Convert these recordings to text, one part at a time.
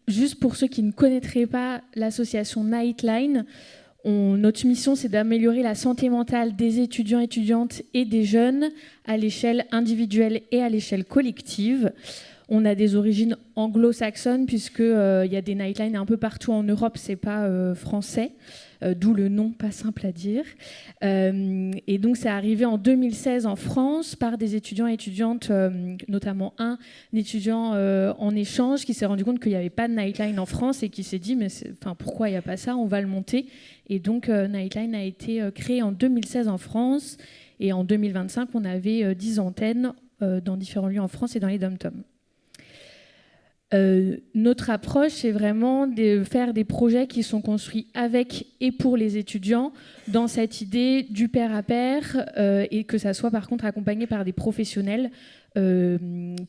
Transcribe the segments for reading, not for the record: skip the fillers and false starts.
juste pour ceux qui ne connaîtraient pas l'association Nightline, notre mission, c'est d'améliorer la santé mentale des étudiants, étudiantes et des jeunes à l'échelle individuelle et à l'échelle collective. On a des origines anglo-saxonnes puisqu'il y a des Nightline un peu partout en Europe, c'est pas français, d'où le nom pas simple à dire. Et donc c'est arrivé en 2016 en France par des étudiants et étudiantes, notamment un étudiant en échange qui s'est rendu compte qu'il n'y avait pas de Nightline en France et qui s'est dit mais pourquoi il n'y a pas ça, on va le monter. Et donc Nightline a été créé en 2016 en France et en 2025 on avait 10 antennes dans différents lieux en France et dans les dom-toms. Notre approche, c'est vraiment de faire des projets qui sont construits avec et pour les étudiants dans cette idée du pair à pair et que ça soit par contre accompagné par des professionnels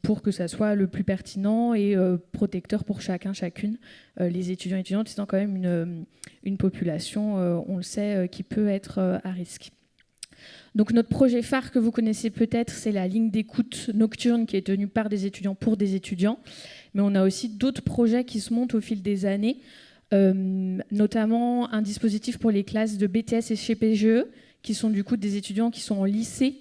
pour que ça soit le plus pertinent et protecteur pour chacun, chacune. Les étudiants et étudiantes étant quand même une population, on le sait, qui peut être à risque. Donc notre projet phare que vous connaissez peut-être, c'est la ligne d'écoute nocturne qui est tenue par des étudiants pour des étudiants. Mais on a aussi d'autres projets qui se montent au fil des années, notamment un dispositif pour les classes de BTS et chez PGE, qui sont du coup des étudiants qui sont en lycée,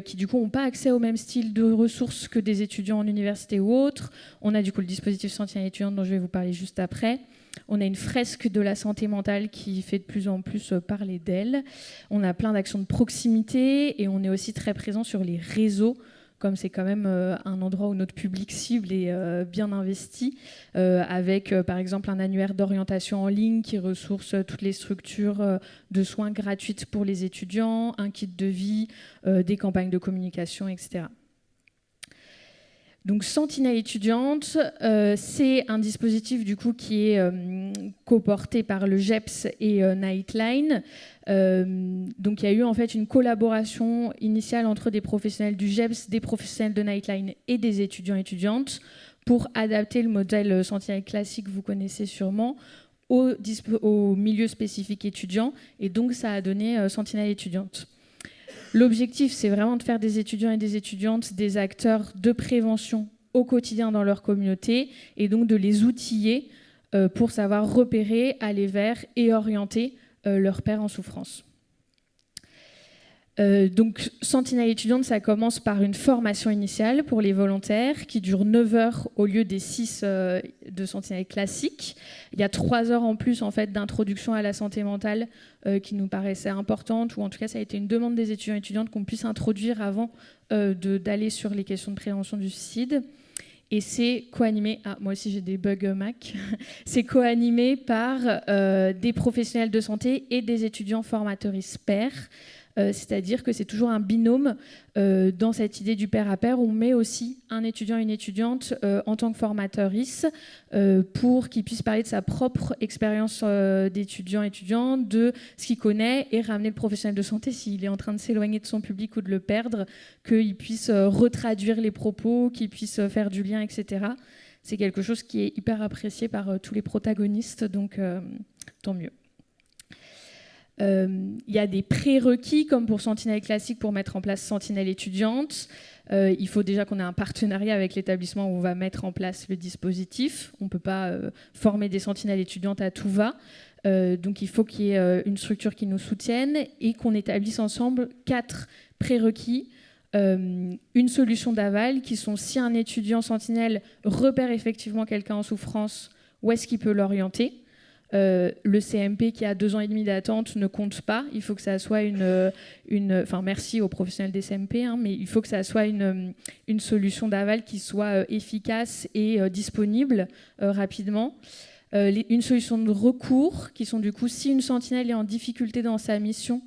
qui du coup n'ont pas accès au même style de ressources que des étudiants en université ou autres. On a du coup le dispositif Sentinelle étudiante dont je vais vous parler juste après. On a une fresque de la santé mentale qui fait de plus en plus parler d'elle. On a plein d'actions de proximité et on est aussi très présent sur les réseaux, comme c'est quand même un endroit où notre public cible est bien investi, avec par exemple un annuaire d'orientation en ligne qui ressource toutes les structures de soins gratuites pour les étudiants, un kit de vie, des campagnes de communication, etc. Donc Sentinelle étudiante, c'est un dispositif du coup qui est coporté par le GEPS et Nightline. Donc il y a eu en fait une collaboration initiale entre des professionnels du GEPS, des professionnels de Nightline et des étudiants et étudiantes pour adapter le modèle Sentinelle classique, vous connaissez sûrement, au milieu spécifique étudiant. Et donc ça a donné Sentinelle étudiante. L'objectif, c'est vraiment de faire des étudiants et des étudiantes des acteurs de prévention au quotidien dans leur communauté et donc de les outiller pour savoir repérer, aller vers et orienter leurs pairs en souffrance. Donc, Sentinelle étudiante, ça commence par une formation initiale pour les volontaires qui dure 9 heures au lieu des 6 de Sentinelle classique. Il y a 3 heures en plus en fait, d'introduction à la santé mentale qui nous paraissait importante, ou en tout cas ça a été une demande des étudiants et étudiantes qu'on puisse introduire avant d'aller sur les questions de prévention du suicide. Et c'est co-animé, moi aussi j'ai des bugs Mac, c'est co-animé par des professionnels de santé et des étudiants formateurs pairs. C'est-à-dire que c'est toujours un binôme dans cette idée du pair à pair. On met aussi un étudiant et une étudiante en tant que formateuriste pour qu'il puisse parler de sa propre expérience d'étudiant étudiant, de ce qu'il connaît et ramener le professionnel de santé s'il est en train de s'éloigner de son public ou de le perdre, qu'il puisse retraduire les propos, qu'il puisse faire du lien, etc. C'est quelque chose qui est hyper apprécié par tous les protagonistes, donc tant mieux. Il y a des prérequis comme pour Sentinelle classique pour mettre en place Sentinelle étudiante. Il faut déjà qu'on ait un partenariat avec l'établissement où on va mettre en place le dispositif. On ne peut pas former des Sentinelles étudiantes à tout va. Donc il faut qu'il y ait une structure qui nous soutienne et qu'on établisse ensemble 4 prérequis. Une solution d'aval qui sont si un étudiant Sentinelle repère effectivement quelqu'un en souffrance, où est-ce qu'il peut l'orienter ? Le CMP qui a 2 ans et demi d'attente ne compte pas. Il faut que ça soit enfin, merci aux professionnels des CMP, mais il faut que ça soit une solution d'aval qui soit efficace et disponible rapidement. Une solution de recours qui sont du coup si une sentinelle est en difficulté dans sa mission,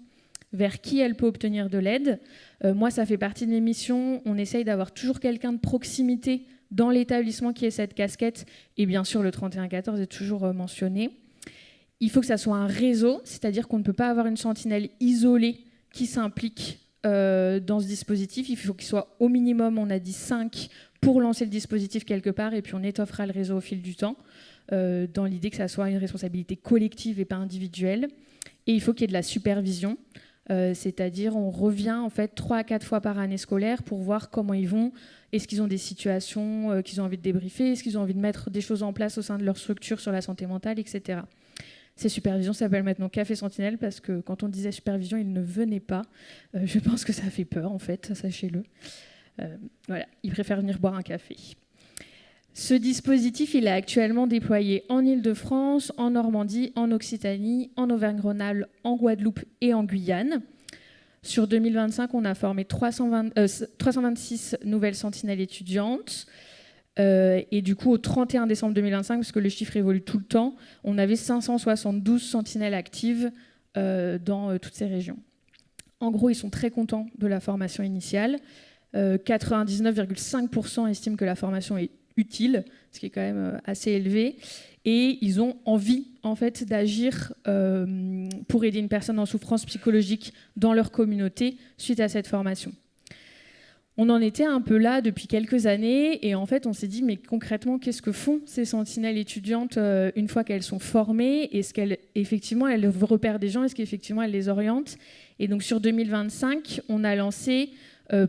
vers qui elle peut obtenir de l'aide. Moi, ça fait partie de mes missions. On essaye d'avoir toujours quelqu'un de proximité dans l'établissement qui ait cette casquette. Et bien sûr, le 3114 est toujours mentionné. Il faut que ça soit un réseau, c'est-à-dire qu'on ne peut pas avoir une sentinelle isolée qui s'implique dans ce dispositif. Il faut qu'il soit au minimum, on a dit 5, pour lancer le dispositif quelque part, et puis on étoffera le réseau au fil du temps, dans l'idée que ça soit une responsabilité collective et pas individuelle. Et il faut qu'il y ait de la supervision. C'est-à-dire on revient en fait 3 à 4 fois par année scolaire pour voir comment ils vont, est-ce qu'ils ont des situations qu'ils ont envie de débriefer, est-ce qu'ils ont envie de mettre des choses en place au sein de leur structure sur la santé mentale, etc. Ces supervisions s'appellent maintenant Café Sentinelle parce que quand on disait supervision, ils ne venaient pas. Je pense que ça fait peur en fait, sachez-le. Voilà, ils préfèrent venir boire un café. Ce dispositif, il est actuellement déployé en Île-de-France, en Normandie, en Occitanie, en Auvergne-Rhône-Alpes, en Guadeloupe et en Guyane. Sur 2025, on a formé 326 nouvelles sentinelles étudiantes. Et du coup, au 31 décembre 2025, parce que le chiffre évolue tout le temps, on avait 572 sentinelles actives dans toutes ces régions. En gros, ils sont très contents de la formation initiale. 99,5% estiment que la formation est utile, ce qui est quand même assez élevé, et ils ont envie en fait d'agir pour aider une personne en souffrance psychologique dans leur communauté suite à cette formation. On en était un peu là depuis quelques années et en fait on s'est dit mais concrètement qu'est-ce que font ces sentinelles étudiantes une fois qu'elles sont formées? Est-ce qu'elles effectivement elles repèrent des gens? Est-ce qu'effectivement elles les orientent? Et donc sur 2025 on a lancé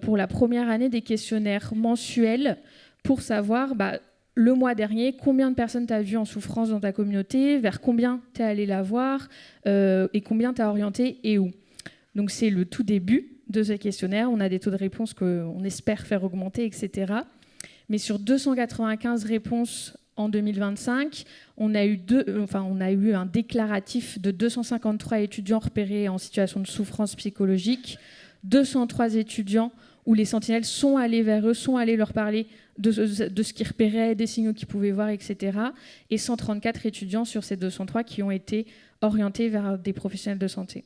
pour la première année des questionnaires mensuels pour savoir le mois dernier, combien de personnes tu as vues en souffrance dans ta communauté, vers combien tu es allé la voir et combien tu as orienté et où. Donc c'est le tout début de ces questionnaires. On a des taux de réponse qu'on espère faire augmenter, etc. Mais sur 295 réponses en 2025, on a eu un déclaratif de 253 étudiants repérés en situation de souffrance psychologique, 203 étudiants où les sentinelles sont allés vers eux, sont allés leur parler de ce qu'ils repéraient, des signaux qu'ils pouvaient voir, etc. Et 134 étudiants sur ces 203 qui ont été orientés vers des professionnels de santé.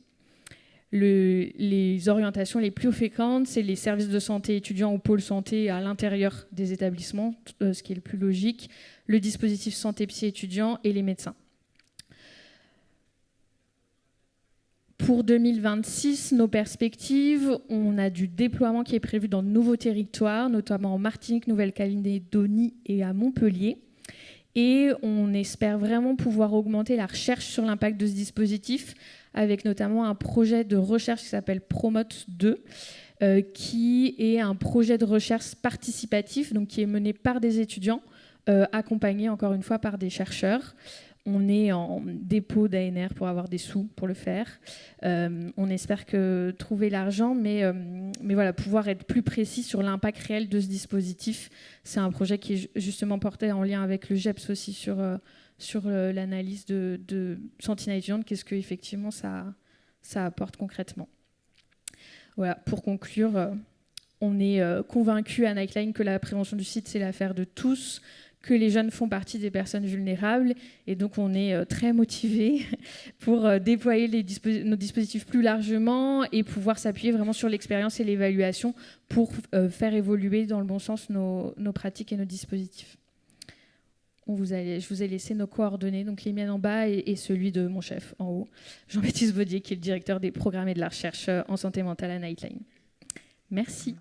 Les orientations les plus fréquentes, c'est les services de santé étudiants ou pôles santé à l'intérieur des établissements, ce qui est le plus logique, le dispositif santé psy étudiant et les médecins. Pour 2026, nos perspectives, on a du déploiement qui est prévu dans de nouveaux territoires, notamment en Martinique, Nouvelle-Calédonie et à Montpellier. Et on espère vraiment pouvoir augmenter la recherche sur l'impact de ce dispositif, avec notamment un projet de recherche qui s'appelle Promote 2, qui est un projet de recherche participatif, donc qui est mené par des étudiants, accompagnés encore une fois par des chercheurs. On est en dépôt d'ANR pour avoir des sous pour le faire. On espère trouver l'argent, mais voilà, pouvoir être plus précis sur l'impact réel de ce dispositif. C'est un projet qui est justement porté en lien avec le GEPS aussi sur l'analyse de sentinelles étudiantes. Qu'est-ce qu'effectivement ça apporte concrètement. Voilà, pour conclure, on est convaincus à Nightline que la prévention du suicide, c'est l'affaire de tous, que les jeunes font partie des personnes vulnérables et donc on est très motivés pour déployer nos dispositifs plus largement et pouvoir s'appuyer vraiment sur l'expérience et l'évaluation pour faire évoluer dans le bon sens nos pratiques et nos dispositifs. Je vous ai laissé nos coordonnées, donc les miennes en bas et celui de mon chef en haut, Jean-Baptiste Baudier, qui est le directeur des programmes et de la recherche en santé mentale à Nightline. Merci.